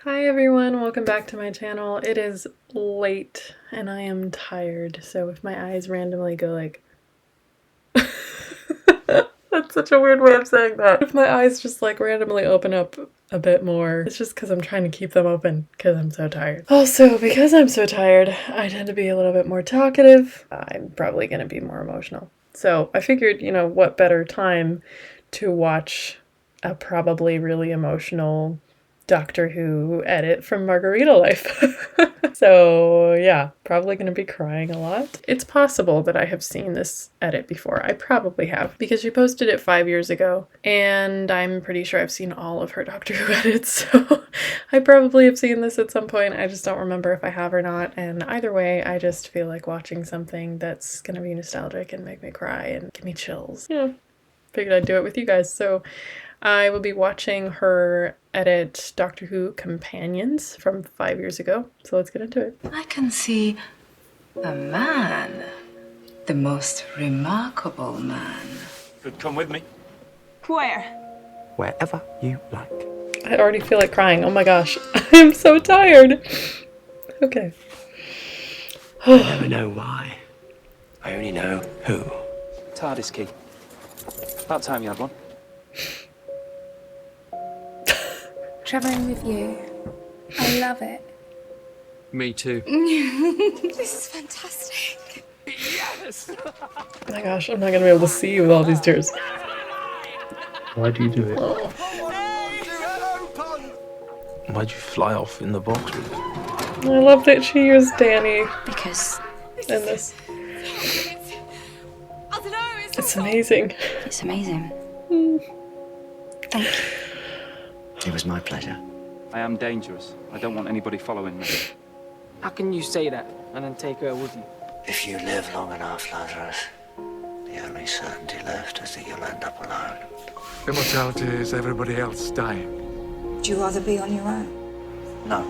Hi everyone, welcome back to my channel. It is late and I am tired, so if my eyes randomly go like that's such a weird way of saying that. If my eyes just like randomly open up a bit more, it's just because I'm trying to keep them open because I'm so tired. Also, because I'm so tired, I tend to be a little bit more talkative. I'm probably going to be more emotional. So I figured, you know, what better time to watch a probably really emotional Doctor Who edit from Margarita life. So yeah, probably going to be crying a lot. It's possible that I have seen this edit before. I probably have, because she posted it 5 years ago, and I'm pretty sure I've seen all of her Doctor Who edits, so I probably have seen this at some point. I just don't remember if I have or not, and either way, I just feel like watching something that's going to be nostalgic and make me cry and give me chills. Yeah, figured I'd do it with you guys. So I will be watching her edit Doctor Who Companions from 5 years ago, so let's get into it. I can see a man, the most remarkable man. Could come with me. Where? Wherever you like. I already feel like crying. Oh my gosh, I am so tired. Okay. I never know why. I only know who. TARDIS key. About time you had one. Traveling with you. I love it. Me too. This is fantastic. Yes! Oh my gosh, I'm not gonna be able to see you with all these tears. Why do you do it? Why'd you fly off in the box with us? I love that she used Danny Because in this. I don't know, It's amazing. it's amazing. Thank you. It was my pleasure. I am dangerous. I don't want anybody following me. How can you say that and then take her with you? If you live long enough, Lazarus, the only certainty left is that you'll end up alone. Immortality is everybody else dying. Would you rather be on your own? No.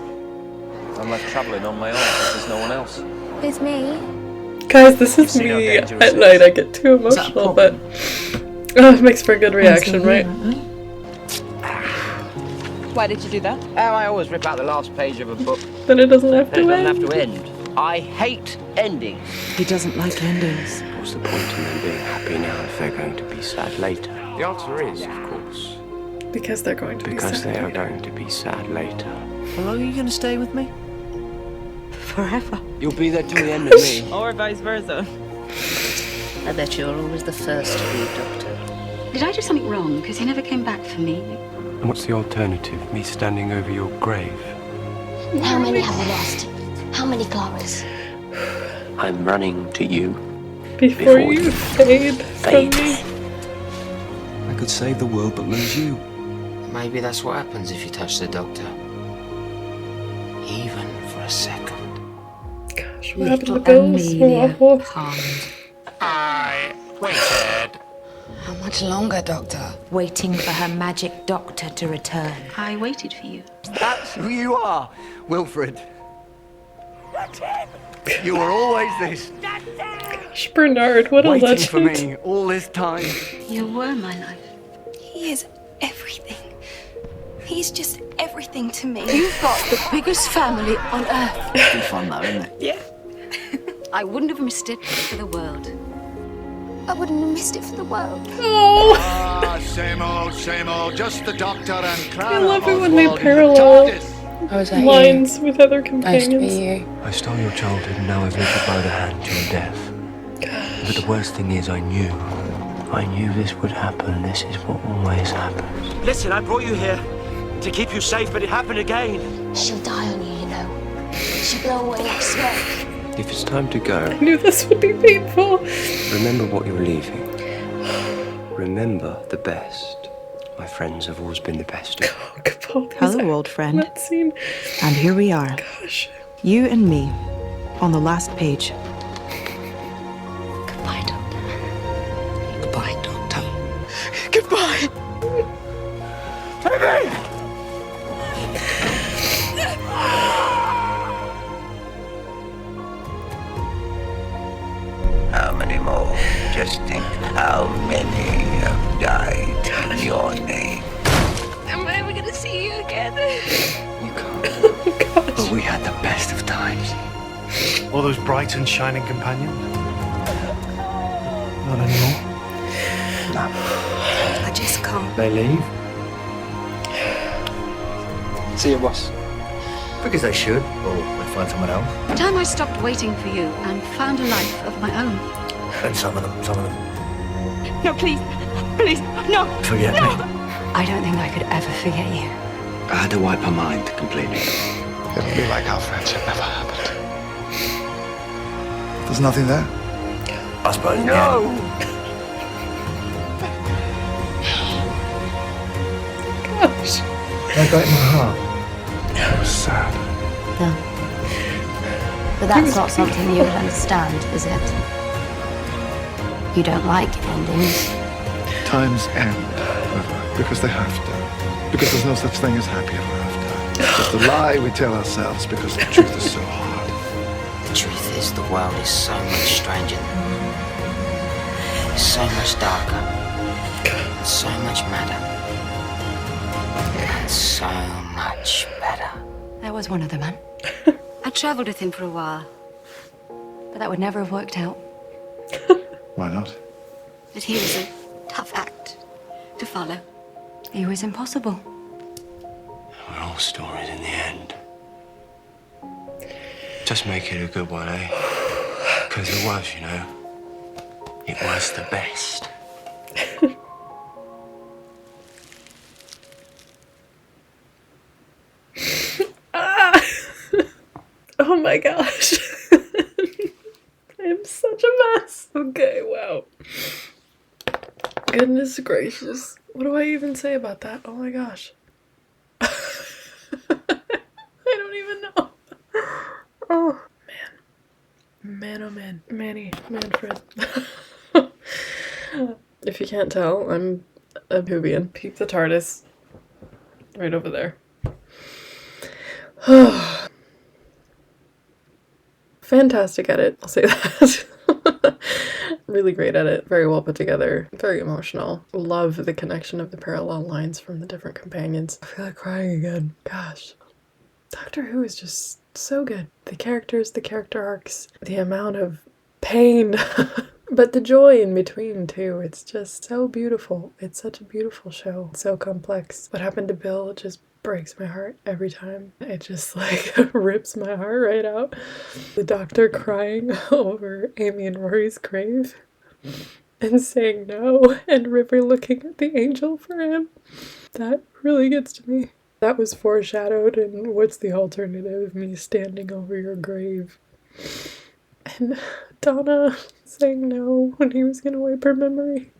I'm left travelling on my own because there's no one else. It's me. Guys, this is seen how me dangerous at it night. is? I get too emotional, but it makes for a good reaction, right? Why did you do that? I always rip out the last page of a book. Then it doesn't have It to doesn't end. have to end. I hate endings. He doesn't like endings. What's the point in them being happy now if they're going to be sad later? The answer is, of course, Because they're going to be Because sad they are later. going to be sad later. How long are you going to stay with me? Forever. You'll be there till the end of me. Or vice versa. I bet you're always the first to leave, Doctor. Did I do something wrong? Because he never came back for me. And what's the alternative? Me standing over your grave? How many have we lost? How many Claras? I'm running to you. Before Before you you fade from fade. me. I could save the world but lose you. Maybe that's what happens if you touch the Doctor. Even for a second. Gosh, what happened to Little Bill? Amelia Oh, calmed. I waited. How much longer, Doctor? Waiting for her magic doctor to return. I waited for you. That's who you are, Wilfred. You were always this, gosh, Bernard, what a waiting legend. for me all this time. You were my life. He is everything. He's just everything to me. You've got the biggest family on earth. It's been fun though, isn't it? I wouldn't have missed it for the world. I wouldn't have missed it for the world. Oh, Same old, just the Doctor and Clara. I love it when they Oswald in the parallel TARDIS. lines with other companions. I stole your childhood and now I've lived it by the hand to your death. But the worst thing is I knew this would happen. This is what always happens. Listen, I brought you here to keep you safe, but it happened again. She'll die on you, you know. She'll blow away like smoke. If it's time to go, I knew this would be painful. remember what you're leaving. Remember the best. My friends have always been the best. Oh, Capaldi's Hello, old friend. that scene. And here we are. Gosh. You and me on the last page. Goodbye, Doctor. Goodbye, Doctor. Goodbye. How many more? Just think how many have died in your name. Am I ever gonna see you again? You can't. But we had the best of times. All those bright and shining companions? Not anymore. I just can't. They leave. See you, boss. Because they should, or they find someone else. The time I stopped waiting for you and found a life of my own. And some of them, No, please. Please, no. forget me. I don't think I could ever forget you. I had to wipe my mind completely. It'll be like our friendship never happened. There's nothing there? I suppose No! Gosh. I broke my heart. I was sad. No. But that's not something you would understand, is it? You don't like endings. Times end, River, because they have to. Because there's no such thing as happy ever after. It's just a lie we tell ourselves because the truth is so hard. The truth is, the world is so much stranger. It's so much darker. And so much madder. And so much better. That was one of the men. I traveled with him for a while. But that would never have worked out. Why not? But he was a tough act to follow. He was impossible. We're all stories in the end. Just make it a good one, eh? Because it was, you know. It was the best. Oh my gosh. I'm such a mess. Okay, wow. Goodness gracious. What do I even say about that? Oh my gosh. I don't even know. Oh, man. Man, oh man. Manny. Manfred. If you can't tell, I'm a Whovian. Peep the TARDIS. Right over there. Fantastic edit, I'll say that. Really great edit, very well put together, very emotional. Love the connection of the parallel lines from the different companions. I feel like crying again. Gosh. Doctor Who is just so good. The characters, the character arcs, the amount of pain, but the joy in between too. It's just so beautiful. It's such a beautiful show. So complex. What happened to Bill just breaks my heart every time. It just like rips my heart right out. The doctor crying over Amy and Rory's grave and saying no, and River looking at the angel for him. That really gets to me. That was foreshadowed in What's the Alternative? Me standing over your grave. And Donna saying no when he was gonna wipe her memory.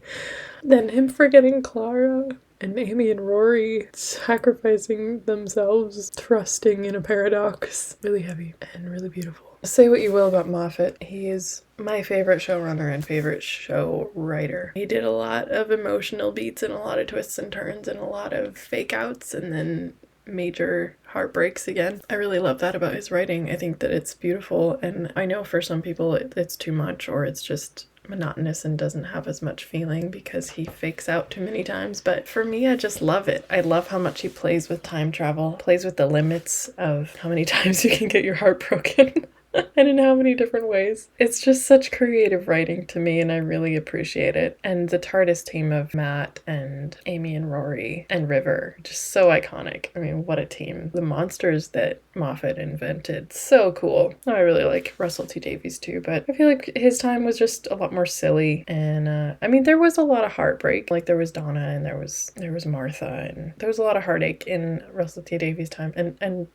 Then him forgetting Clara. And Amy and Rory sacrificing themselves, thrusting in a paradox. Really heavy and really beautiful. Say what you will about Moffat, he is my favorite showrunner and favorite show writer. He did a lot of emotional beats and a lot of twists and turns and a lot of fake outs and then major heartbreaks again. I really love that about his writing. I think that it's beautiful, and I know for some people it's too much or it's just monotonous and doesn't have as much feeling because he fakes out too many times, but for me I just love it. I love how much he plays with time travel, plays with the limits of how many times you can get your heart broken and in how many different ways. It's just such creative writing to me and I really appreciate it. And the TARDIS team of Matt and Amy and Rory and River, just so iconic. I mean, what a team. The monsters that Moffat invented, so cool. I really like Russell T Davies too, but I feel like his time was just a lot more silly. And I mean, there was a lot of heartbreak. Like there was Donna and there was Martha, and there was a lot of heartache in Russell T Davies' time. And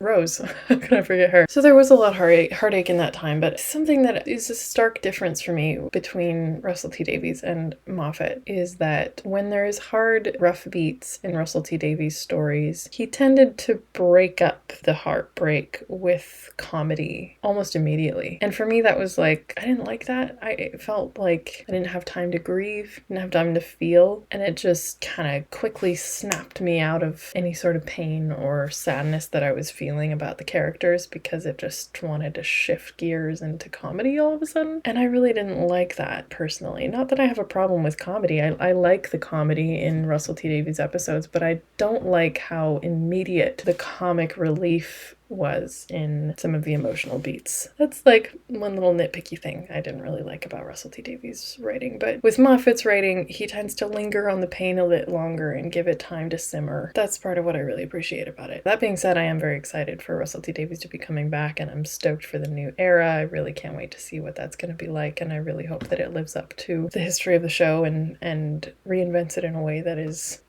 Rose, how can I forget her? So there was a lot of heartache in that time, but something that is a stark difference for me between Russell T Davies and Moffat is that when there's hard, rough beats in Russell T Davies' stories, he tended to break up the heartbreak with comedy almost immediately. And for me, that was like, I didn't like that. I felt like I didn't have time to grieve, didn't have time to feel, and it just kind of quickly snapped me out of any sort of pain or sadness that I was feeling. feeling about the characters because it just wanted to shift gears into comedy all of a sudden. And I really didn't like that personally. Not that I have a problem with comedy. I like the comedy in Russell T Davies episodes, but I don't like how immediate the comic relief was in some of the emotional beats. That's like one little nitpicky thing I didn't really like about Russell T Davies' writing. But with Moffat's writing, he tends to linger on the pain a bit longer and give it time to simmer. That's part of what I really appreciate about it. That being said, I am very excited for Russell T Davies to be coming back, and I'm stoked for the new era. I really can't wait to see what that's going to be like, and I really hope that it lives up to the history of the show and reinvents it in a way that is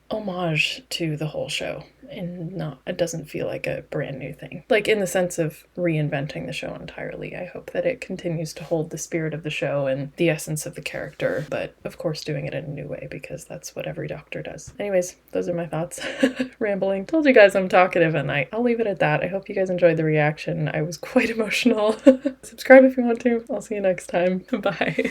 homage to the whole show, and it doesn't feel like a brand new thing. Like, in the sense of reinventing the show entirely. I hope that it continues to hold the spirit of the show and the essence of the character, but of course doing it in a new way, because that's what every Doctor does. Anyways, those are my thoughts. Rambling. Told you guys I'm talkative, and I'll leave it at that. I hope you guys enjoyed the reaction. I was quite emotional. Subscribe if you want to. I'll see you next time. Bye.